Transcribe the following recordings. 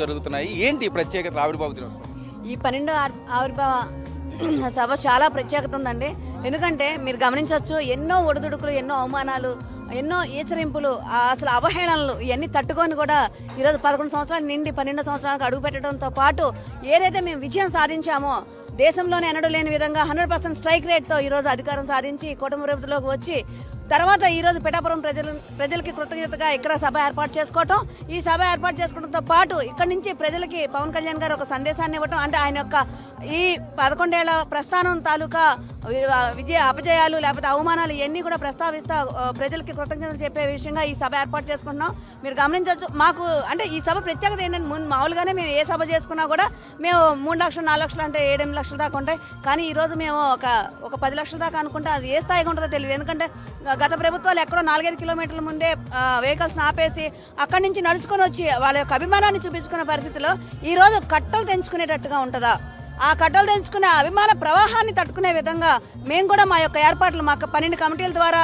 జరుగుతున్నాయి. ఏంటి ప్రత్యేకత ఆవిర్భావ దినోత్సవం? ఈ 12వ ఆవిర్భావ సభ చాలా ప్రత్యేకత ఉందండి. ఎందుకంటే మీరు గమనించవచ్చు, ఎన్నో ఒడిదుడుకులు, ఎన్నో అవమానాలు, ఎన్నో ఈచరింపులు, అసలు అవహేళనలు ఇవన్నీ తట్టుకొని కూడా ఈరోజు 11 సంవత్సరాలు నిండి 12 సంవత్సరాలకు అడుగు పెట్టడంతో పాటు ఏదైతే మేము విజయం సాధించామో దేశంలోనే ఎన్నడూ లేని విధంగా 100% స్ట్రైక్ రేట్తో ఈరోజు అధికారం సాధించి కూటమి ప్రభుత్వంలోకి వచ్చి తర్వాత ఈరోజు పిఠాపురం ప్రజలకి కృతజ్ఞతగా ఇక్కడ సభ ఏర్పాటు చేసుకోవటం, ఈ సభ ఏర్పాటు చేసుకోవడంతో పాటు ఇక్కడ నుంచి ప్రజలకి పవన్ కళ్యాణ్ గారు ఒక సందేశాన్ని ఇవ్వటం, అంటే ఆయన యొక్క ఈ 11 ఏళ్ల ప్రస్థానం తాలూకా విజయ అపజయాలు లేకపోతే అవమానాలు ఇవన్నీ కూడా ప్రస్తావిస్తా ప్రజలకి కృతజ్ఞతలు చెప్పే విషయంగా ఈ సభ ఏర్పాటు చేసుకుంటున్నాం. మీరు గమనించవచ్చు, మాకు అంటే ఈ సభ ప్రత్యేకత ఏంటంటే మామూలుగానే మేము ఏ సభ చేసుకున్నా కూడా మేము 3 లక్షలు 4 లక్షలు అంటే 7-8 లక్షల దాకా ఉంటాయి. కానీ ఈరోజు మేము ఒక 10 లక్షల దాకా అనుకుంటే అది ఏ స్థాయిగా ఉంటుందో తెలియదు. ఎందుకంటే గత ప్రభుత్వాలు ఎక్కడో 4-5 కిలోమీటర్ల ముందే వెహికల్స్ ఆపేసి అక్కడి నుంచి నడుచుకొని వచ్చి వాళ్ళ యొక్క అభిమానాన్ని చూపించుకున్న పరిస్థితిలో ఈరోజు కట్టలు తెంచుకునేటట్టుగా ఉంటుందా? ఆ కట్టలు తెంచుకునే అభిమాన ప్రవాహాన్ని తట్టుకునే విధంగా మేము కూడా మా యొక్క ఏర్పాట్లు, మా 12 కమిటీల ద్వారా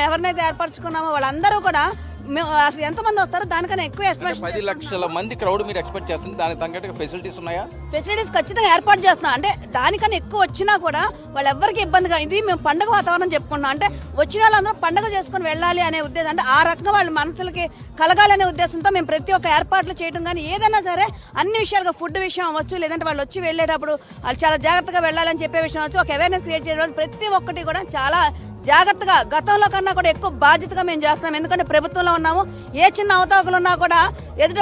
ఎవరినైతే ఏర్పరచుకున్నామో వాళ్ళందరూ కూడా మేము అసలు ఎంతమంది వస్తారో దానికన్నా ఎక్కువ ఎక్స్పెక్ట్ 10 లక్షల మంది క్రౌడ్ మీరు ఎక్స్పెక్ట్ చేస్తుంది. దానికి తగ్గట్టుగా ఫెసిలిటీస్ ఉన్నాయా? ఫెసిలిటీస్ ఖచ్చితంగా ఏర్పాటు చేస్తున్నాం. అంటే దానికన్నా ఎక్కువ వచ్చినా కూడా వాళ్ళెవ్వరికి ఇబ్బందిగా, ఇది మేము పండుగ వాతావరణం చెప్పుకున్నాం. అంటే వచ్చిన వాళ్ళందరూ పండుగ చేసుకుని వెళ్ళాలి అనే ఉద్దేశం, అంటే ఆ రకంగా వాళ్ళ మనసులకి కలగాలనే ఉద్దేశంతో మేము ప్రతి ఒక్క ఏర్పాట్లు చేయడం, కానీ ఏదైనా సరే అన్ని విషయాలుగా ఫుడ్ విషయం అవ్వచ్చు, లేదంటే వాళ్ళు వచ్చి వెళ్ళేటప్పుడు వాళ్ళు చాలా జాగ్రత్తగా వెళ్ళాలని చెప్పే విషయం అవ్వచ్చు, ఒక అవేర్నెస్ క్రియేట్ చేయడం, ప్రతి ఒక్కటి కూడా చాలా జాగ్రత్తగా గతంలో కన్నా కూడా ఎక్కువ బాధ్యతగా మేము చేస్తున్నాం. ఎందుకంటే ప్రభుత్వంలో ఉన్నాము, ఏ చిన్న అవతావకులు ఉన్నా కూడా ఎదుట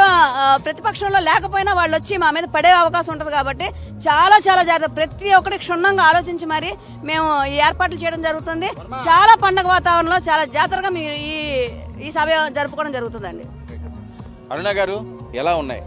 ప్రతిపక్షంలో లేకపోయినా వాళ్ళు వచ్చి మా మీద పడే అవకాశం ఉంటుంది. కాబట్టి చాలా చాలా జాగ్రత్త, ప్రతి ఒక్కటి క్షుణ్ణంగా ఆలోచించి మరి మేము ఈ ఏర్పాట్లు చేయడం జరుగుతుంది. చాలా పండగ వాతావరణంలో చాలా జాతరగా మీరు ఈ సభ జరుపుకోవడం జరుగుతుందండి. అరుణ గారు, ఎలా ఉన్నాయి